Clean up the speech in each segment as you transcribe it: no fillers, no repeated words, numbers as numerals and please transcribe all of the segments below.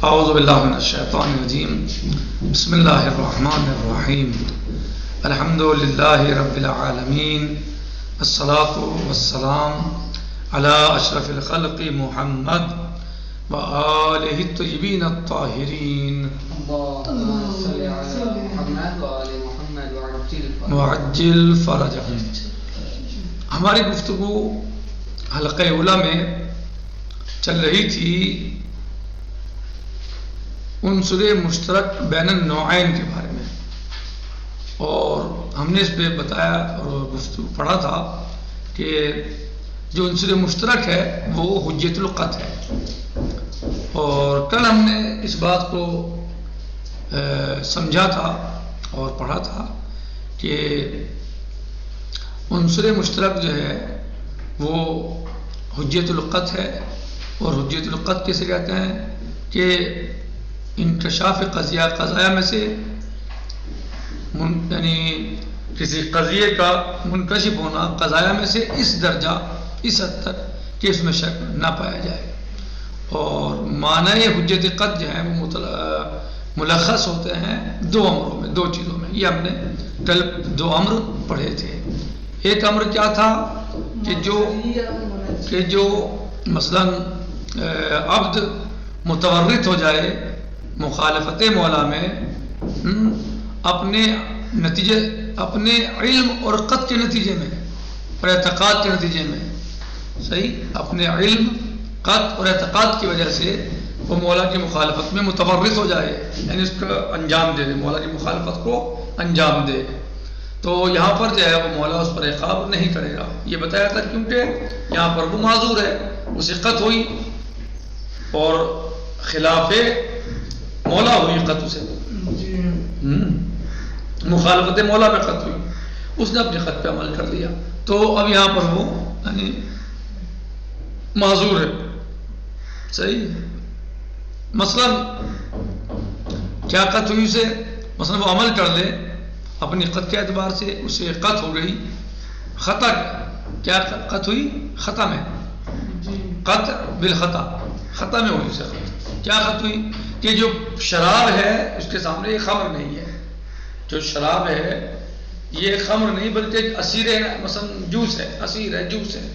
اعوذ باللہ من الشیطان الرجیم بسم اللہ الرحمن الرحیم الحمد للہ رب العالمین الصلاۃ والسلام علی اشرف الخلق محمد وآلہ الطیبین الطاہرین وعجل فرجہم۔ ہماری گفتگو حلقہ اولیٰ میں چل رہی تھی عنصر مشترک بین النوعین کے بارے میں، اور ہم نے اس پہ بتایا اور گفتگو پڑھا تھا کہ جو عنصر مشترک ہے وہ حجت القطع ہے، اور کل ہم نے اس بات کو سمجھا تھا اور پڑھا تھا کہ عنصر مشترک جو ہے وہ حجت القطع ہے، اور حجت القطع کیسے کہتے ہیں کہ انکشاف قضیہ میں سے یعنی کسی قضیے کا منکشف ہونا قضایا میں سے اس درجہ اس حد تک کہ اس میں شک نہ پایا جائے، اور معنی حجت قطع جو ہے وہ ملخص ہوتے ہیں دو امروں میں، دو چیزوں میں۔ یہ ہم نے کل دو امر پڑھے تھے۔ ایک امر کیا تھا کہ جو مثلا عبد متورط ہو جائے مخالفت مولا میں اپنے علم اور قطع کے نتیجے میں اور اعتقاد کے نتیجے میں، صحیح، اپنے علم قطع اور اعتقاد کی وجہ سے وہ مولا کی مخالفت میں متورط ہو جائے، یعنی اس کا انجام دے دے، مولا کی مخالفت کو انجام دے، تو یہاں پر جو ہے وہ مولا اس پر عقاب نہیں کرے گا۔ یہ بتایا تھا کیونکہ یہاں پر وہ معذور ہے، اسے قطع ہوئی اور خلاف مولا ہوئی، قطع سے مخالفت مولا میں قطع ہوئی، اس نے اپنے خط پہ عمل کر لیا، تو اب یہاں پر وہ یعنی معذور ہے، صحیح۔ مثلا کیا قطع ہوئی اسے، مثلا وہ عمل کر لے اپنی قطع کے اعتبار سے، اسے قطع ہو گئی، خطا کیا قطع ہوئی، خطا میں، قطع بالخطا، خطا میں ہوئی اسے قطع۔ کیا قطع ہوئی کہ جو شراب ہے اس کے سامنے یہ خمر نہیں ہے، جو شراب ہے یہ خمر نہیں بلکہ ایک اسیر ہے، مثلا جوس ہے، اسیر ہے، جوس ہے،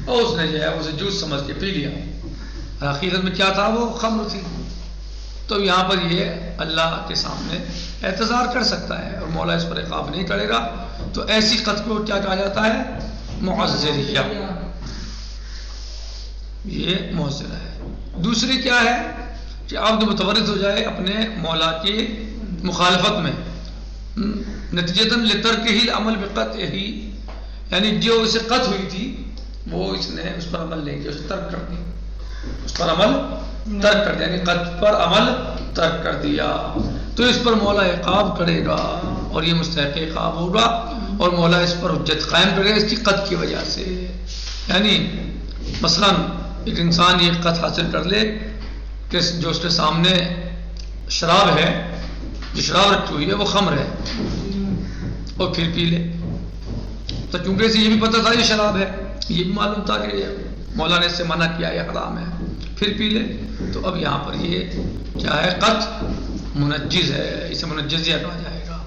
اور اس نے جو ہے اسے جوس سمجھ کے پی لیا، حقیقت میں کیا تھا، وہ خمر تھی۔ تو یہاں پر یہ اللہ کے سامنے اعتذار کر سکتا ہے اور مولا اس پر عقاب نہیں کرے گا، تو ایسی قطع کو کیا کہا جاتا ہے، معذریہ، یہ معذرہ ہے۔ دوسری کیا ہے کہ عبد متورط ہو جائے اپنے مولا کی مخالفت میں، نتیجتاً لترکہ العمل بقطعہ، یعنی جو اسے قطع ہوئی تھی وہ اس نے اس پر عمل نہیں کیا، اسے ترک کر دیا، اس پر عمل ترک کر دیا، یعنی قطع پر عمل ترک کر دیا، تو اس پر مولا عقاب کرے گا اور یہ مستحق عقاب ہوگا، اور مولا اس پر حجت قائم کرے گا اس کی قطع کی وجہ سے۔ یعنی مثلا ایک انسان یہ قطع حاصل کر لے کہ جو اس کے سامنے شراب ہے، جو شراب رکھی ہوئی ہے وہ خمر ہے، اور پھر پی لے، تو چونکہ اسے یہ بھی پتہ تھا یہ شراب ہے، یہ بھی معلوم تھا کہ مولا نے اس سے منع کیا یہ حرام ہے، پھر پی لے، تو اب یہاں پر یہ کیا ہے، قطع منجز ہے، اسے منجزیہ کہا جائے گا۔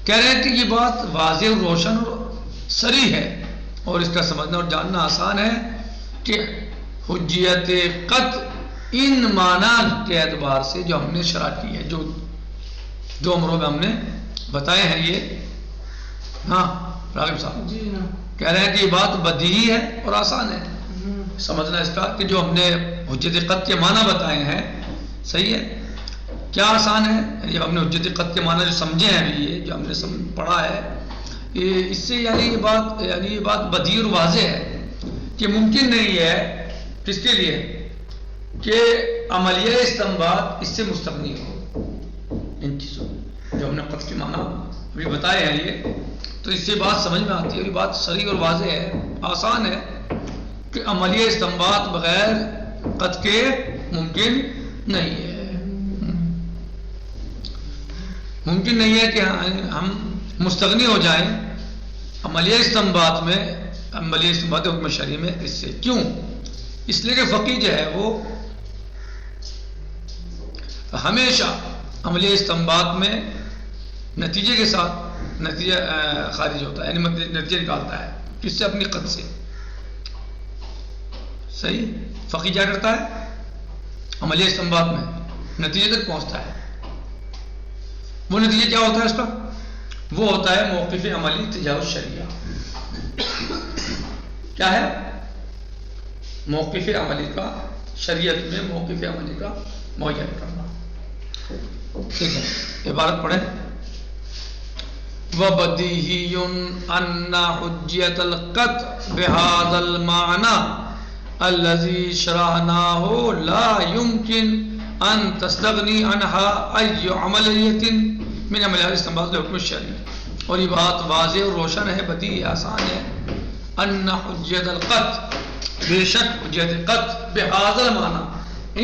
کہہ رہے ہیں کہ یہ بات واضح اور روشن اور صریح ہے، اور اس کا سمجھنا اور جاننا آسان ہے کہ حجیت قطع ان معنی کے اعتبار سے جو ہم نے شرح کی ہے، جو دو امروں میں ہم نے بتائے ہیں، یہ ہاں راغب صاحب کہہ رہے ہیں کہ یہ بات بدیہی ہے اور آسان ہے سمجھنا اس کا، کہ جو ہم نے حجت قطع کے معنی بتائے ہیں، صحیح ہے، کیا آسان ہے، یہ ہم نے حجت قطع کے معنی جو سمجھے ہیں ابھی، یہ جو ہم نے پڑھا ہے، اس سے یعنی یہ بات بدیہی اور واضح ہے کہ ممکن نہیں ہے کس کے لیے کہ عملیہ استنباط اس سے مستغنی ہو، ان چیزوں جو ہم نے قطع کے معنی ابھی بتائے ہیں، یہ تو اس سے بات سمجھ میں آتی ہے، یہ بات صریح اور واضح ہے، آسان ہے کہ عملیہ استنباط بغیر قطع کے ممکن نہیں ہے، ممکن نہیں ہے کہ ہم مستغنی ہو جائیں عملیہ استنباط میں، عملیہ استنباط حکم شرعی میں، اس سے کیوں، اس لیے کہ فقیہ جو ہے وہ ہمیشہ عملی استنباط میں نتیجے کے ساتھ نتیجہ خارج ہوتا ہے، یعنی نتیجہ نکالتا ہے کس سے؟ اپنی قد سے. صحیح. فقی کیا کرتا ہے؟ عملی استنباط میں نتیجے تک پہنچتا ہے. وہ نتیجہ کیا ہوتا ہے اس کا؟ وہ ہوتا ہے موقف عملی تجاہ الشریعہ. کیا ہے؟ موقف عملی کا شریعت میں موقف عملی کا معین کرنا. ٹھیک ہے، عبارت پڑھیں. وَبَدِيهِيٌّ أَنَّ حُجِّيَةَ الْقَطْعِ بِهَذَا الْمَعْنَى الَّذِي شَرَحْنَاهُ لَا يُمْكِنُ أَن تَسْتَغْنِي عَنْهَا أَيُّ عَمَلِيَّةٍ مِنْ عَمَلِهَا الْإِسْتِنبَاطِ لِحُكْمِ الشَّرْعِ. اور یہ بات واضح اور روشن ہے، بدیہی آسان ہے. أَنَّ حُجِّيَةَ الْقَطْعِ، بے شک حجت قطع بِهَذَا الْمَعْنَى،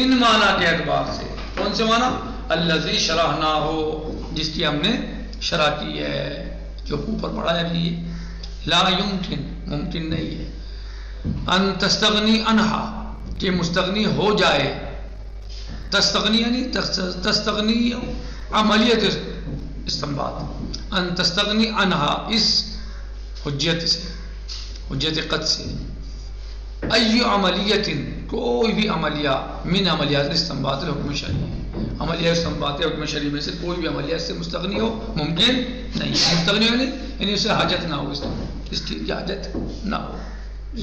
ان معنی کے اعتبار سے. کون سے معنی؟ الذی شرحناہ، جس کی ہم نے شرح کی ہے، جو اوپر پڑھا ہے. ابھی لا یمکن، ممکن نہیں ہے. ان تستغنی عنہا، کہ مستغنی ہو جائے. تستغنی یعنی تستغنی عملیت استنباط. ان تستغنی عنہا، اس حجت سے، حجت قطع سے. ای عملیت، کوئی بھی عملیہ من عملیات استنباط الحکم شرعی، عملیہ استنباط حکم شرعی میں سے کوئی بھی عملیات سے مستغنی ہو ممکن نہیں. مستغنی ہو نہیں یعنی اسے حاجت نہ ہو، اس چیز کی حاجت نہ ہو،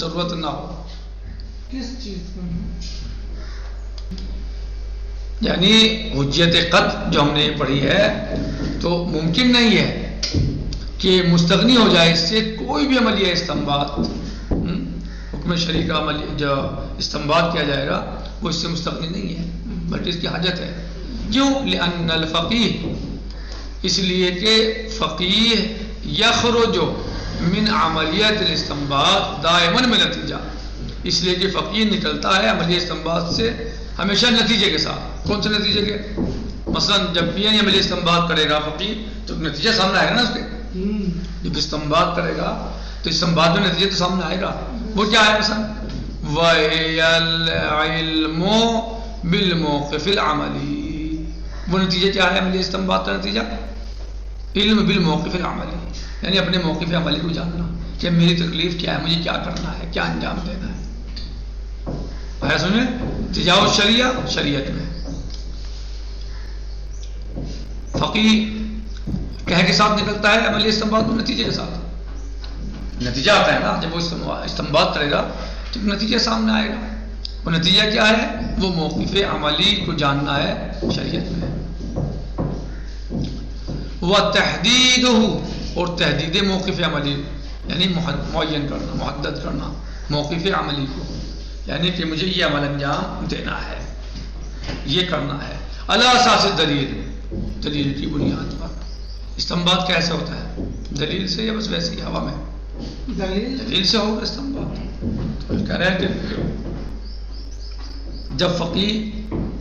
ضرورت نہ ہو. کس چیز کو؟ یعنی حجت قطع جو ہم نے پڑھی ہے تو ممکن نہیں ہے کہ مستغنی ہو جائے اس سے کوئی بھی عملیہ استنباط. حکم شرعی کا عمل جو استنباط کیا جائے گا وہ اس سے مستغنی نہیں ہے، بلکہ اس کی حاجت ہے. کیوں؟ لأن الفقیہ، اس لیے کہ فقیہ یخرج من عملیات الاستنباط دائما من نتیجہ، اس لیے کہ فقیہ نکلتا ہے عملیہ استنباط سے ہمیشہ نتیجے کے ساتھ. کون سے نتیجے کے؟ مثلا جب بھی عملیہ استنباط کرے گا فقیہ تو نتیجہ سامنے آئے گا نا اس کے. جب استنباط کرے گا تو استنباط میں نتیجہ تو سامنے آئے گا. وہ کیا ہے؟ مثلا وَهِيَ الْعِلْمُ بِالْمَوْقِفِ الْعَمَلِي، وہ نتیجہ کیا ہے عملی استنباط کا نتیجہ؟ علم بالموقف العملی، یعنی اپنے موقف عملی کو جاننا کہ میری تکلیف کیا ہے، مجھے کیا کرنا ہے، کیا انجام دینا ہے. آیا سمجھیں؟ تجاہ الشریعہ، شریعت میں. فقیہ کہہ کے ساتھ نکلتا ہے عملی استنباط میں نتیجے کے ساتھ. نتیجہ آتا ہے نا جب وہ استنباط کرے گا تو نتیجہ سامنے آئے گا. وہ نتیجہ کیا ہے؟ وہ موقف عملی کو جاننا ہے شریعت میں. وَتَحْدِيدُهُ، اور تحدید موقف عملی یعنی معین کرنا، محدد کرنا موقف عملی کو، یعنی کہ مجھے یہ عمل انجام دینا ہے، یہ کرنا ہے. علی اساس دلیل، دلیل کی بنیاد پر. استنباط کیسے ہوتا ہے؟ دلیل سے یا بس ویسے ہی ہوا میں؟ دلیل سے ہوگا استنباط. تو کہہ رہے ہیں کہ جب فقیہ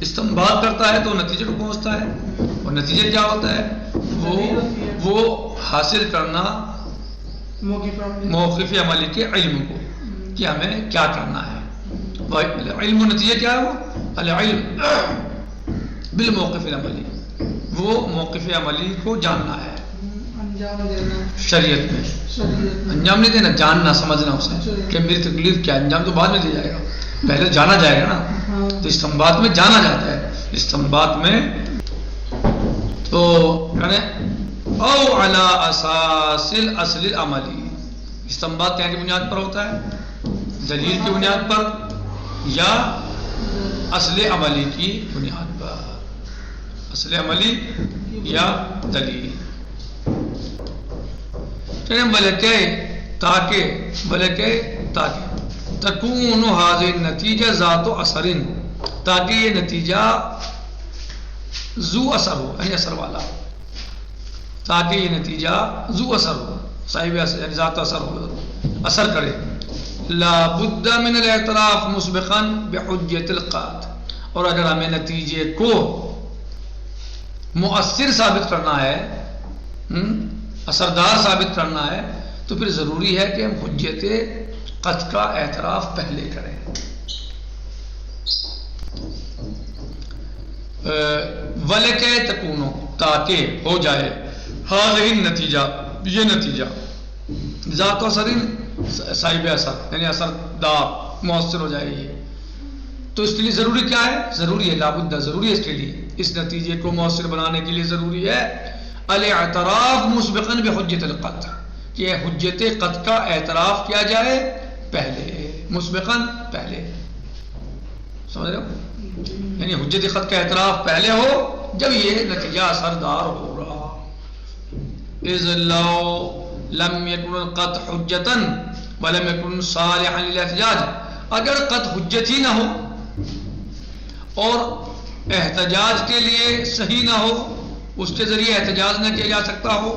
استنباط کرتا ہے تو نتیجے کو پہنچتا ہے. اور نتیجہ کیا ہوتا ہے؟ وہ حاصل کرنا موقف عملی کے علم کو کہ ہمیں کیا کرنا ہے. علم و نتیجہ کیا ہے؟ وہ العلم بالموقف العملی، وہ موقف عملی کو جاننا ہے شریعت میں. انجام نہیں دینا، جاننا، سمجھنا اسے کہ میری تکلیف کیا. انجام تو بعد میں دیا جائے گا، پہلے جانا جائے گا نا. تو استنباط میں جانا جاتا ہے. استنباط میں تو او علی اساس الاصل العملی، استنباط کیا کی بنیاد پر ہوتا ہے؟ دلیل کی بنیاد پر یا اصل عملی کی بنیاد پر. اصل عملی یا دلیل. بلکہ تاکہ تکون حاضر نتیجہ ذات و اثر، تاکہ یہ نتیجہ ذو اثر ہو، یعنی اثر والا ہو. تاکہ یہ نتیجہ ذو اثر ہو، صاحب اثر، یعنی ذات اثر ہو، اثر کرے. لا بد من الاعتراف مسبقا بحجت القطع، اور اگر ہمیں نتیجے کو مؤثر ثابت کرنا ہے، اثردار ثابت کرنا ہے، تو پھر ضروری ہے کہ ہم حجت قطع کا اعتراف پہلے کریں. ولکہ تکونو تاکہ ہو جائے ہاذہ نتیجہ یہ نتیجہ ذات و اثر صاحب اثر یعنی اثردار مؤثر ہو جائے یہ. تو اس کے لیے ضروری کیا ہے؟ ضروری ہے لابد ضروری ہے اس کے لیے اس نتیجے کو مؤثر بنانے کے لیے ضروری ہے الاعتراف مسبقا بحجت القطع کہ حجت قطع کا اعتراف کیا جائے پہلے مسبقا پہلے. سمجھ رہے ہو؟ یعنی حجت قطع کا اعتراف پہلے ہو جب یہ نتیجہ اثردار ہو رہا. اذ لو لم يكن القطع حجتا ولم يكن صالحا للاحتجاج اگر قطع حجت ہی نہ ہو اور احتجاج کے لیے صحیح نہ ہو اس کے ذریعے احتجاج نہ کیا جا سکتا ہو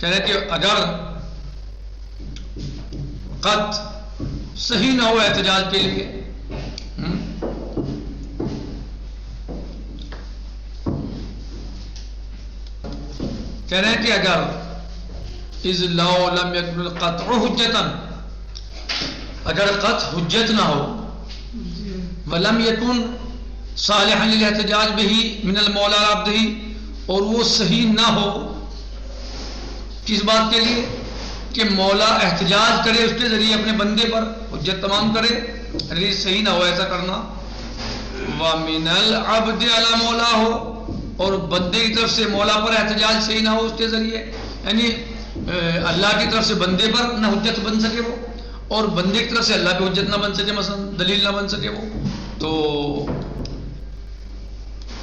کہہ رہے کہ اگر قطع صحیح نہ ہو احتجاج کے لیے کہہ رہے ہیں کہ اگر اذ لو لم يكن القطع حجتا اگر قطع حجت نہ ہو ولم يكن صالحا للاحتجاج به من المولى عبده اور وہ صحیح نہ ہو کس بات کے لیے کہ مولا احتجاج کرے اس کے ذریعے اپنے بندے پر حجت تمام کرے اگر صحیح نہ ہو ایسا کرنا وَمِنَ الْعَبْدِ عَلَى مولا ہو اور بندے کی طرف سے مولا پر احتجاج صحیح نہ ہو اس کے ذریعے یعنی اللہ کی طرف سے بندے پر نہ حجت بن سکے وہ اور بندے کی طرف سے اللہ پہ حجت نہ بن سکے مثلا دلیل نہ بن سکے وہ تو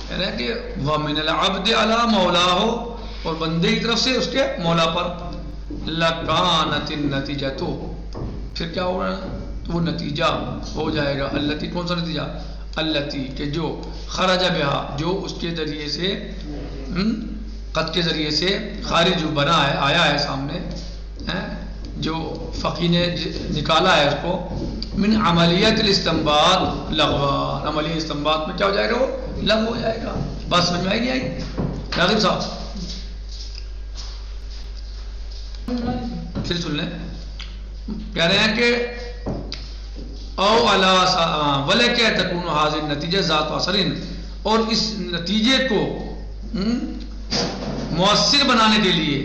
کہہ رہے ہیں کہ وَمِنَ الْعَبْدِ عَلَى مولا ہو اور بندے کی طرف سے اس کے مولا پر لَكَانَتِ النَّتِيجَةُ پھر کیا ہوگا تو وہ نتیجہ ہو جائے گا التی کون سا نتیجہ التی کہ جو خرج بہا جو اس کے ذریعے سے قط کے ذریعے سے خارج بنا ہے آیا ہے سامنے جو فقی نے نکالا ہے اس کو من عملیت الاستنباط لغوا عملی استنباط میں کیا ہو جائے گا وہ لغو ہو جائے گا. بات سمجھ میں آئی نہیں آئی راغب صاحب؟ پھر سن لیں کہہ رہے ہیں کہ او علا ولکہ تکون حاضر نتیجہ ذات و اثرین اور اس نتیجے کو مؤثر بنانے کے لیے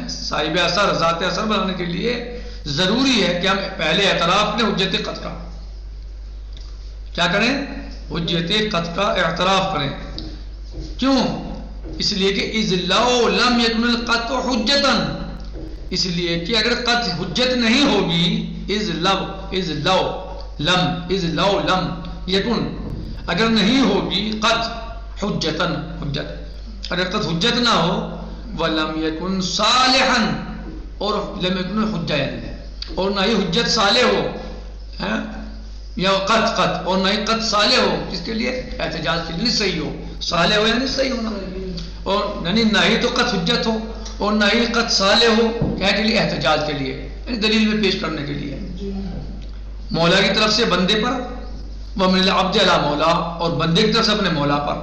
صاحب اثر ذات اثر بنانے کے لیے ضروری ہے کہ ہم پہلے اعتراف کریں حجت قطع کا کیا کریں حجت قطع کا اعتراف کریں کیوں اس لیے کہ اذ لو لم یکن القطع حجتا اس لیے کہ اگر قطع حجت نہیں ہوگی اذ لو لم یکن اگر نہیں ہوگی قطع حجتا حجت اگر قطع حجت نہ ہو ولم یکن صالحا اور لم یکن حجت اور نہ ہی حجت صالح ہو یا قطع اور نہ ہی قطع صالح ہو کس کے لیے احتجاج کے لیے صحیح ہو صالح ہو یعنی صحیح ہونا اور یعنی نہ ہی تو قطع حجت ہو اور نہ ہی قطع صالح ہو کیا کے لیے احتجاج کے لیے یعنی دلیل میں پیش کرنے کے لیے مولا کی طرف سے بندے پر وَمِنَ الْعَبْدِ عَلَى مولا اور بندے کی طرف سے اپنے مولا پر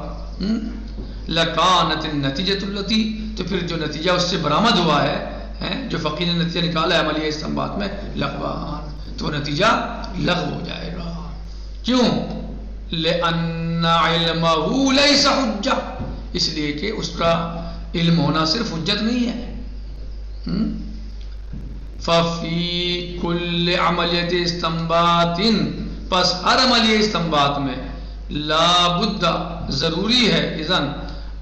لَكَانَتِ النَّتِيجَةُ الَّتِي تو پھر جو نتیجہ اس سے برآمد ہوا ہے جو فقیر نے نتیجہ نکالا ہے عملیہ استنباط میں لغوان تو وہ نتیجہ لغو ہو جائے گا کیوں لِأَنَّ عِلْمَهُ لَيْسَ حُجَّةً اس لیے کہ اس کا علم ہونا صرف حجت نہیں ہے ففی کل عملیت استنباط پس ہر عملیہ استنباط میں لا بد ضروری ہے اذن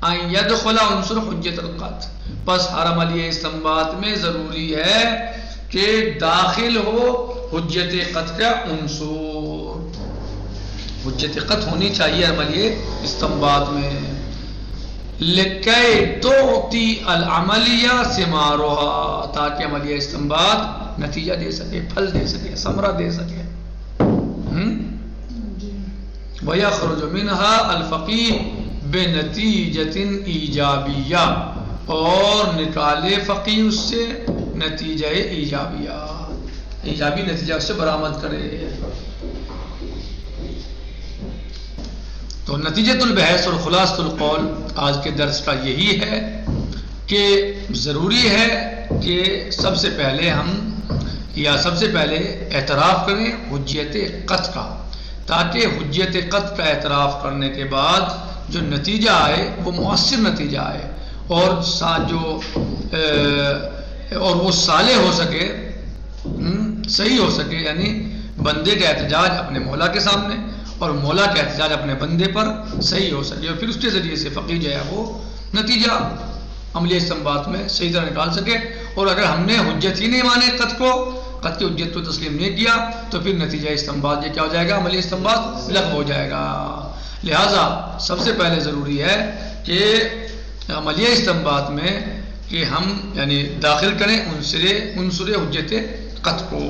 ان يدخل عنصر حجت القطع پس ہر عملیہ استنباط میں ضروری ہے کہ داخل ہو حجت قطع کا عنصر حجت قطع ہونی چاہیے عملیہ استنباط میں لکی تعطی العملیہ ثمارها تاکہ عملیہ استنباط نتیجہ دے سکے پھل دے سکے ثمرہ دے سکے ویخرج منها الفقیہ بنتیجۃ ایجابیہ اور نکالے فقیہ اس سے نتیجہ ایجابیہ ایجابی نتیجہ اس سے برآمد کرے. تو نتیجۃ البحث اور خلاصۃ القول آج کے درس کا یہی ہے کہ ضروری ہے کہ سب سے پہلے ہم یا سب سے پہلے اعتراف کریں حجیت قطع کا، تاکہ حجیت قطع کا اعتراف کرنے کے بعد جو نتیجہ آئے وہ مؤثر نتیجہ آئے، اور اور وہ صالح ہو سکے، صحیح ہو سکے، یعنی بندے کا احتجاج اپنے مولا کے سامنے اور مولا کا احتجاج اپنے بندے پر صحیح ہو سکے، اور پھر اس کے ذریعے سے فقیہ جو ہے وہ نتیجہ عملی استنباط میں صحیح طرح نکال سکے۔ اور اگر ہم نے حجت ہی نہیں مانے قطع کی حجت کو تسلیم نہیں کیا تو پھر نتیجہ استنباط یہ کیا ہو جائے گا؟ عملی استنباط لغو ہو جائے گا۔ لہٰذا سب سے پہلے ضروری ہے کہ عملیہ استنباط میں کہ ہم یعنی داخل کریں عنصر حجت قطع کو،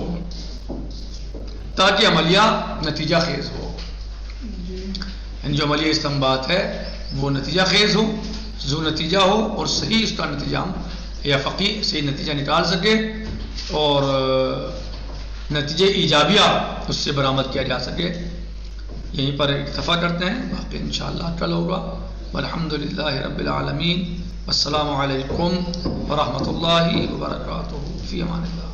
تاکہ عملیہ نتیجہ خیز ہو، یعنی جو عملیہ استنباط ہے وہ نتیجہ خیز ہو، ذو نتیجہ ہو، اور صحیح اس کا نتیجہ ہم یا فقیہ صحیح نتیجہ نکال سکے اور نتیجہ ایجابیہ اس سے برآمد کیا جا سکے۔ یہیں پر اکتفا کرتے ہیں، باقی انشاءاللہ کل ہوگا۔ والحمدللہ رب العالمین، والسلام علیکم ورحمۃ اللہ وبرکاتہ، فی امان اللہ۔